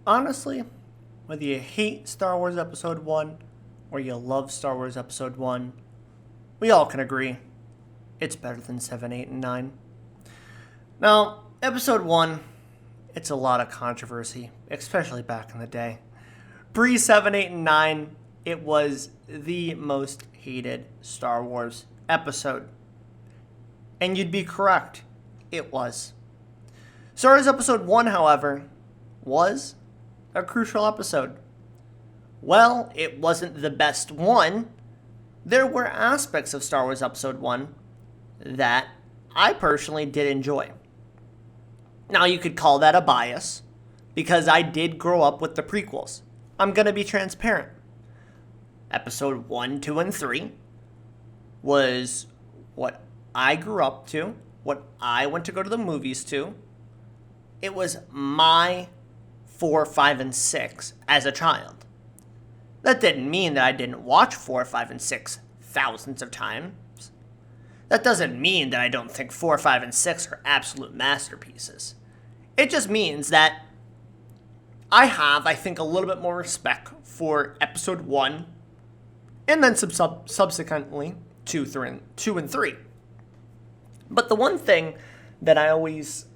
Honestly, whether you hate Star Wars Episode 1 or you love Star Wars Episode 1, we all can agree it's better than 7, 8, and 9. Now, Episode 1, it's a lot of controversy, especially back in the day. Pre 7, 8, and 9, it was the most hated Star Wars episode. And you'd be correct, it was. Star Wars Episode 1, however, was a crucial episode. Well, it wasn't the best one. There were aspects of Star Wars Episode 1 that I personally did enjoy. Now, you could call that a bias, because I did grow up with the prequels. I'm going to be transparent. Episode 1, 2, and 3 was what I grew up to, what I went to go to the movies to. It was my 4, 5, and 6 as a child. That didn't mean that I didn't watch 4, 5, and 6 thousands of times. That doesn't mean that I don't think 4, 5, and 6 are absolute masterpieces. It just means that I have, I think, a little bit more respect for Episode 1 and then subsequently 2 and 3. But the one thing that I always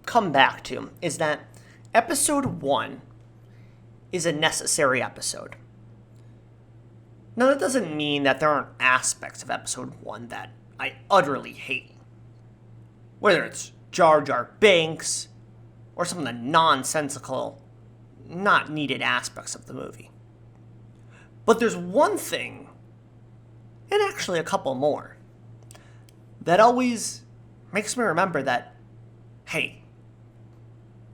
come back to is that Episode 1 is a necessary episode. Now, that doesn't mean that there aren't aspects of Episode 1 that I utterly hate. Whether it's Jar Jar Binks or some of the nonsensical, not needed aspects of the movie. But there's one thing, and actually a couple more, that always makes me remember that, hey,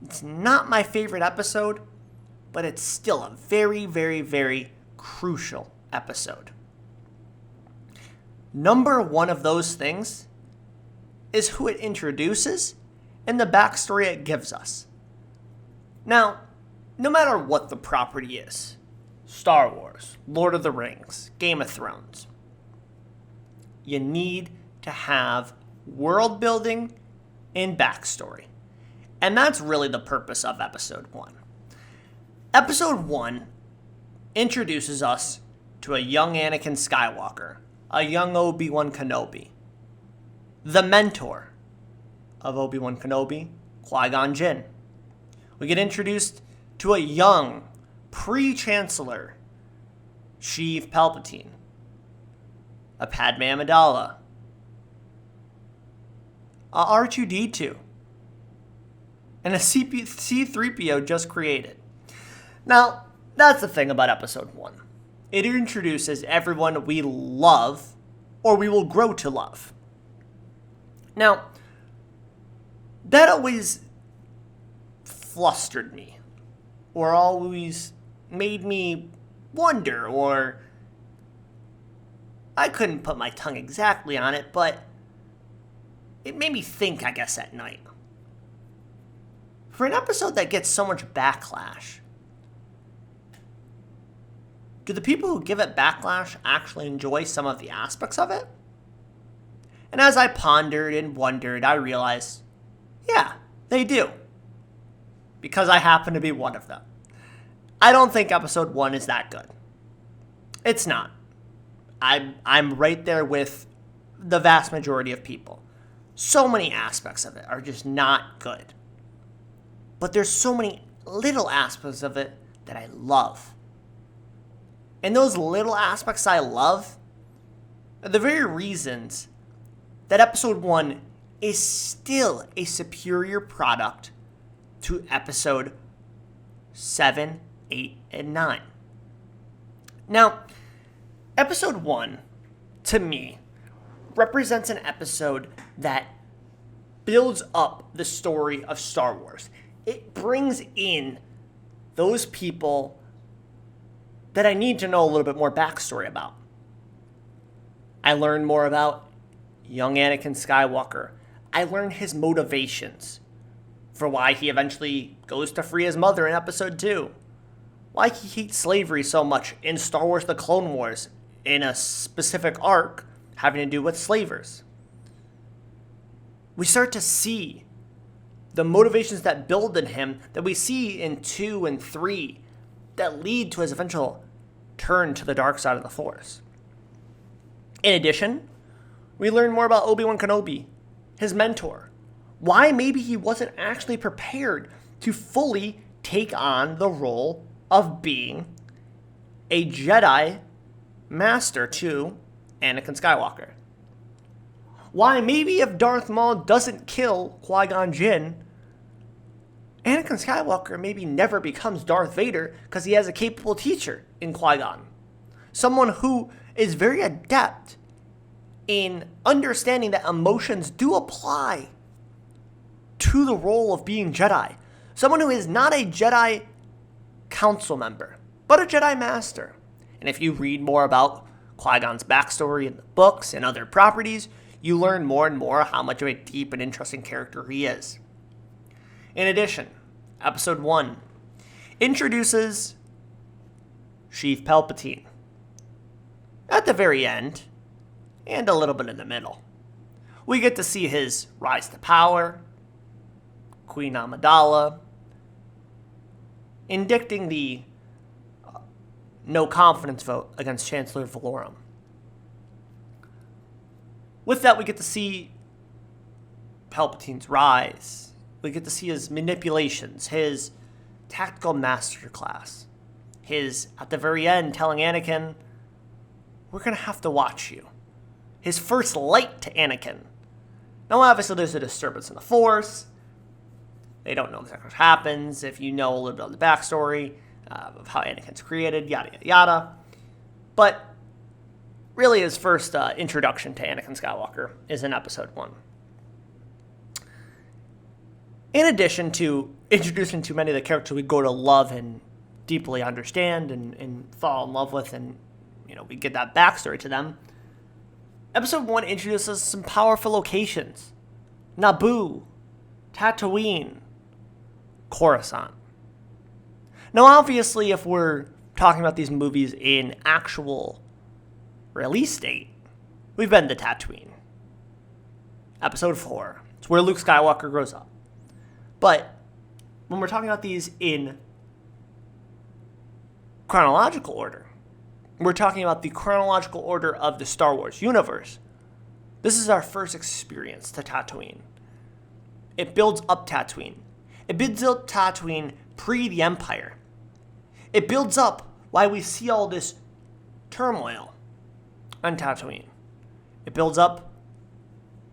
it's not my favorite episode, but it's still a very, very, very crucial episode. Number one of those things is who it introduces and the backstory it gives us. Now, no matter what the property is, Star Wars, Lord of the Rings, Game of Thrones, you need to have world building and backstory. And that's really the purpose of Episode 1. Episode 1 introduces us to a young Anakin Skywalker, a young Obi-Wan Kenobi, the mentor of Obi-Wan Kenobi, Qui-Gon Jinn. We get introduced to a young pre-Chancellor, Sheev Palpatine, a Padme Amidala, a R2-D2, and a C-3PO just created. Now, that's the thing about Episode 1. It introduces everyone we love, or we will grow to love. Now, that always flustered me, or always made me wonder, or I couldn't put my tongue exactly on it, but it made me think, I guess, at night. For an episode that gets so much backlash, do the people who give it backlash actually enjoy some of the aspects of it? And as I pondered and wondered, I realized, yeah, they do. Because I happen to be one of them. I don't think Episode 1 is that good. It's not. I'm right there with the vast majority of people. So many aspects of it are just not good. But there's so many little aspects of it that I love. And those little aspects I love are the very reasons that Episode 1 is still a superior product to Episode 7, 8, and 9. Now, Episode 1, to me, represents an episode that builds up the story of Star Wars. It brings in those people that I need to know a little bit more backstory about. I learn more about young Anakin Skywalker. I learn his motivations for why he eventually goes to free his mother in Episode 2. Why he hates slavery so much in Star Wars The Clone Wars, in a specific arc having to do with slavers. We start to see the motivations that build in him that we see in 2 and 3 that lead to his eventual turn to the dark side of the Force. In addition, we learn more about Obi-Wan Kenobi, his mentor, why maybe he wasn't actually prepared to fully take on the role of being a Jedi Master to Anakin Skywalker. Why maybe if Darth Maul doesn't kill Qui-Gon Jinn, Anakin Skywalker maybe never becomes Darth Vader because he has a capable teacher in Qui-Gon. Someone who is very adept in understanding that emotions do apply to the role of being Jedi. Someone who is not a Jedi Council member, but a Jedi Master. And if you read more about Qui-Gon's backstory in the books and other properties, you learn more and more how much of a deep and interesting character he is. In addition, Episode 1 introduces Sheev Palpatine at the very end and a little bit in the middle. We get to see his rise to power, Queen Amidala indicting the no confidence vote against Chancellor Valorum. With that, we get to see Palpatine's rise. We get to see his manipulations, his tactical masterclass, his, at the very end, telling Anakin, we're going to have to watch you. His first light to Anakin. Now, obviously, there's a disturbance in the Force. They don't know exactly what happens. If you know a little bit of the backstory of how Anakin's created, yada, yada, yada. But really, his first introduction to Anakin Skywalker is in Episode 1. In addition to introducing to many of the characters we go to love and deeply understand and fall in love with, and we get that backstory to them, Episode 1 introduces some powerful locations. Naboo, Tatooine, Coruscant. Now, obviously, if we're talking about these movies in actual release date, we've been to Tatooine. Episode 4. It's where Luke Skywalker grows up. But when we're talking about these in chronological order, we're talking about the chronological order of the Star Wars universe. This is our first experience to Tatooine. It builds up Tatooine. It builds up Tatooine pre the Empire. It builds up why we see all this turmoil on Tatooine. It builds up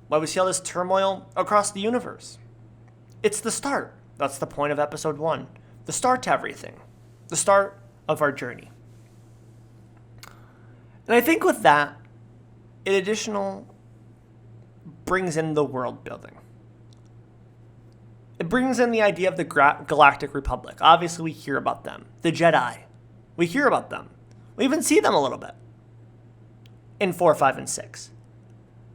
why we see all this turmoil across the universe. It's the start. That's the point of Episode 1. The start to everything. The start of our journey. And I think with that, it additional brings in the world building. It brings in the idea of the Galactic Republic. Obviously, we hear about them. The Jedi. We hear about them. We even see them a little bit in 4, 5, and 6.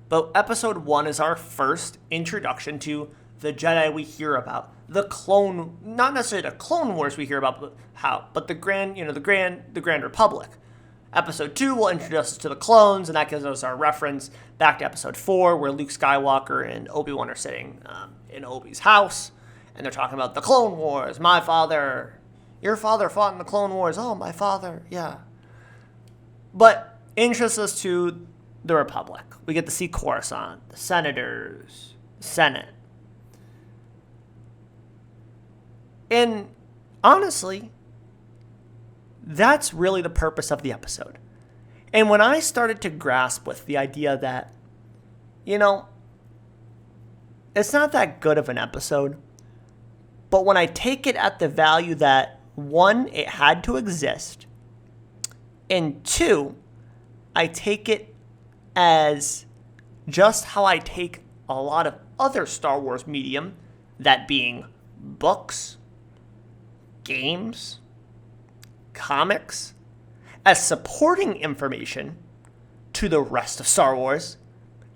But Episode 1 is our first introduction to the Jedi we hear about. The clone, not necessarily the Clone Wars we hear about, but the Grand Republic. Episode 2 will introduce us to the clones, and that gives us our reference back to Episode 4, where Luke Skywalker and Obi-Wan are sitting in Obi's house, and they're talking about the Clone Wars. My father, your father fought in the Clone Wars. Oh, my father, yeah. But introduces us to the Republic. We get to see Coruscant, the senators, the Senate. And honestly, that's really the purpose of the episode. And when I started to grasp with the idea that, it's not that good of an episode, but when I take it at the value that, 1, it had to exist, and 2, I take it as just how I take a lot of other Star Wars medium, that being books, games, comics, as supporting information to the rest of Star Wars.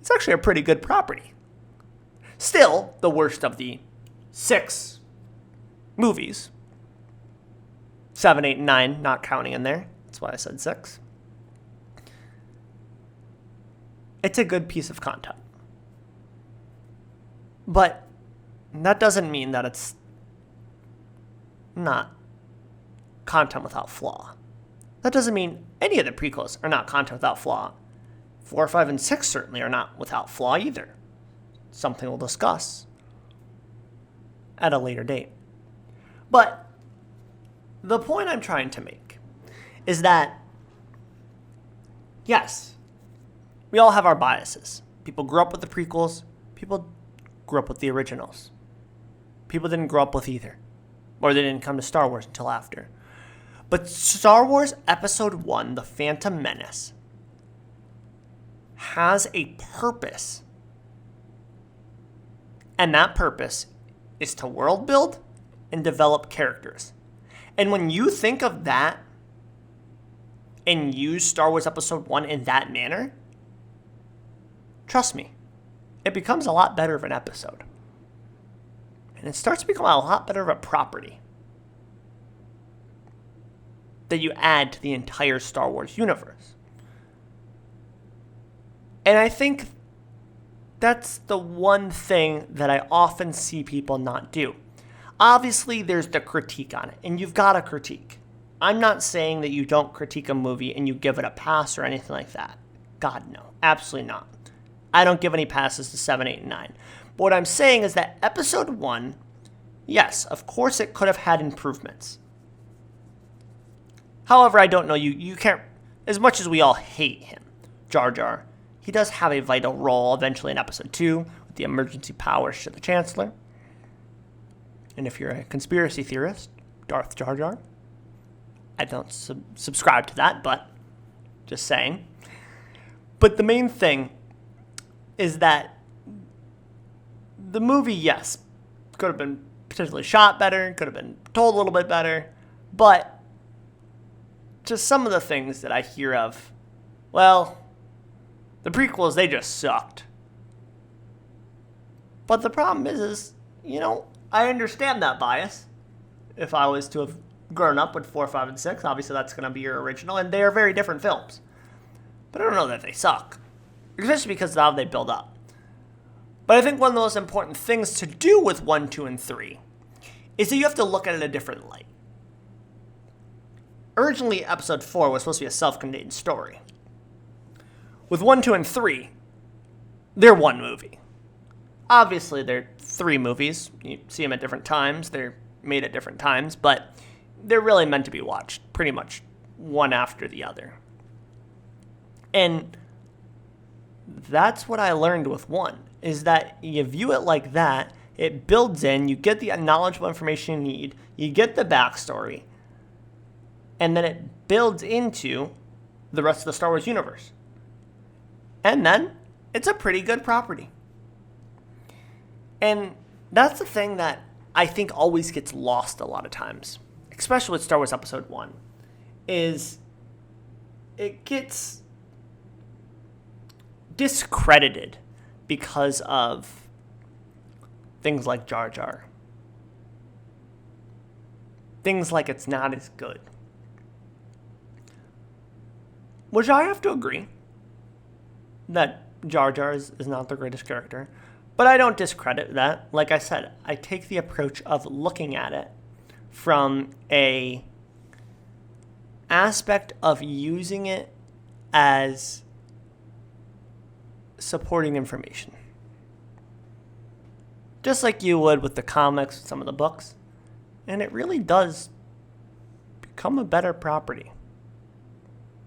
It's actually a pretty good property. Still, the worst of the 6 movies. 7, 8, and 9, not counting in there. That's why I said 6. It's a good piece of content. But that doesn't mean that it's not content without flaw. That doesn't mean any of the prequels are not content without flaw. 4, 5, and 6 certainly are not without flaw either. Something we'll discuss at a later date. But the point I'm trying to make is that, yes, we all have our biases. People grew up with the prequels. People grew up with the originals. People didn't grow up with either. Or they didn't come to Star Wars until after. But Star Wars Episode 1, The Phantom Menace, has a purpose. And that purpose is to world build and develop characters. And when you think of that and use Star Wars Episode 1 in that manner, trust me, it becomes a lot better of an episode. And it starts to become a lot better of a property that you add to the entire Star Wars universe. And I think that's the one thing that I often see people not do. Obviously, there's the critique on it, and you've got to critique. I'm not saying that you don't critique a movie and you give it a pass or anything like that. God, no. Absolutely not. I don't give any passes to 7, 8, and 9. But what I'm saying is that Episode 1, yes, of course it could have had improvements. However, I don't know, you can't, as much as we all hate him, Jar Jar, he does have a vital role eventually in Episode 2 with the emergency powers to the Chancellor. And if you're a conspiracy theorist, Darth Jar Jar, I don't subscribe to that, but just saying. But the main thing is that the movie, yes, could have been potentially shot better, could have been told a little bit better, but just some of the things that I hear of, well, the prequels, they just sucked. But the problem is, I understand that bias. If I was to have grown up with 4, 5, and 6, obviously that's going to be your original, and they are very different films. But I don't know that they suck, especially because of how they build up. But I think one of the most important things to do with 1, 2, and 3 is that you have to look at it in a different light. Originally, Episode 4 was supposed to be a self-contained story. With 1, 2, and 3, they're one movie. Obviously, they're 3 movies. You see them at different times. They're made at different times, but they're really meant to be watched pretty much one after the other. And that's what I learned with 1, is that you view it like that, it builds in, you get the knowledgeable information you need, you get the backstory, and then it builds into the rest of the Star Wars universe. And then it's a pretty good property. And that's the thing that I think always gets lost a lot of times, especially with Star Wars Episode 1, is it gets discredited because of things like Jar Jar. Things like it's not as good. Which I have to agree that Jar Jar is not the greatest character. But I don't discredit that. Like I said, I take the approach of looking at it from a aspect of using it as supporting information. Just like you would with the comics, some of the books. And it really does become a better property.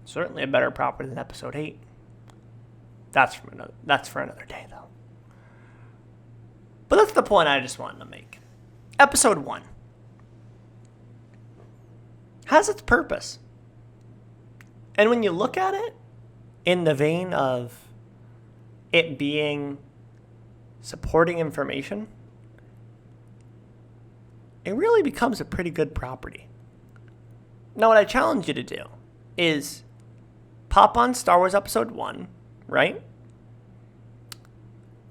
Certainly a better property than Episode 8. That's for another day, though. But that's the point I just wanted to make. Episode 1 has its purpose. And when you look at it in the vein of it being supporting information, it really becomes a pretty good property. Now, what I challenge you to do is pop on Star Wars Episode 1, right?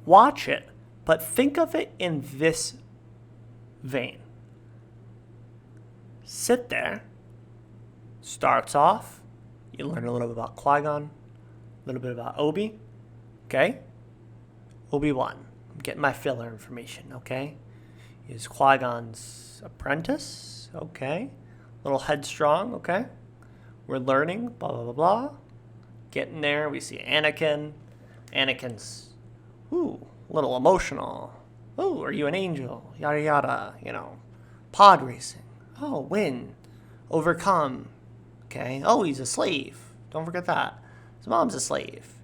Watch it, but think of it in this vein. Sit there. Starts off, you learn a little bit about Qui-Gon, a little bit about Okay? Obi-Wan. I'm getting my filler information, okay? He's Qui-Gon's apprentice. Okay. A little headstrong. Okay. We're learning. Blah, blah, blah, blah. Getting there. We see Anakin. Anakin's, a little emotional. Oh, are you an angel? Yada, yada. Pod racing. Oh, win. Overcome. Okay. Oh, he's a slave. Don't forget that. His mom's a slave.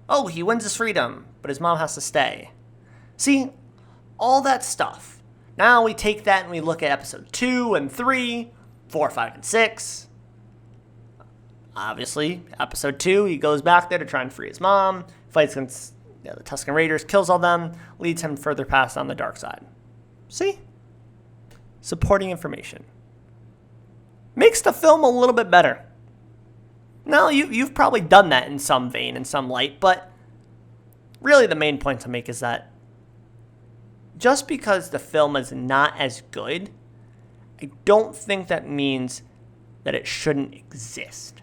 Oh, he wins his freedom, but his mom has to stay. See, all that stuff. Now we take that and we look at episode 2 and 3, 4, 5, and 6. Obviously, episode 2, he goes back there to try and free his mom, fights against the Tusken Raiders, kills all them, leads him further past on the dark side. See? Supporting information. Makes the film a little bit better. Now, you've probably done that in some vein, in some light, but really the main point to make is that just because the film is not as good, I don't think that means that it shouldn't exist.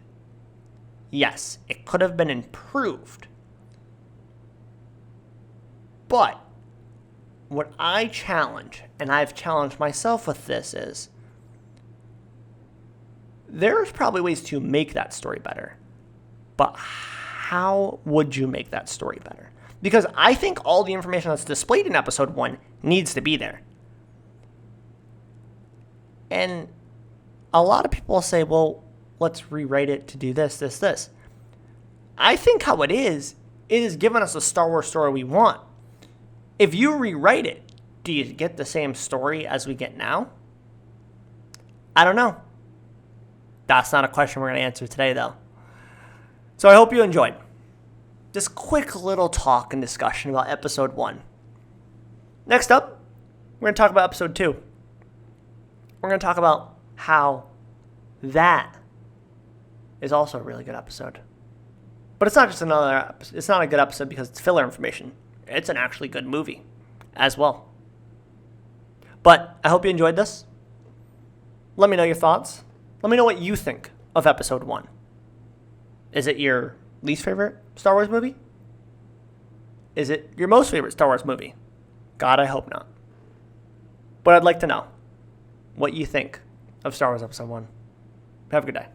Yes, it could have been improved. But what I challenge, and I've challenged myself with this, is there's probably ways to make that story better. But how would you make that story better? Because I think all the information that's displayed in episode 1 needs to be there. And a lot of people say, well, let's rewrite it to do this, this, this. I think how it is giving us a Star Wars story we want. If you rewrite it, do you get the same story as we get now? I don't know. That's not a question we're going to answer today, though. So I hope you enjoyed this quick little talk and discussion about episode 1. Next up, we're going to talk about episode 2. We're going to talk about how that is also a really good episode. But it's not just it's not a good episode because it's filler information. It's an actually good movie as well. But I hope you enjoyed this. Let me know your thoughts. Let me know what you think of episode 1. Is it your least favorite Star Wars movie? Is it your most favorite Star Wars movie? God, I hope not. But I'd like to know what you think of Star Wars episode 1. Have a good day.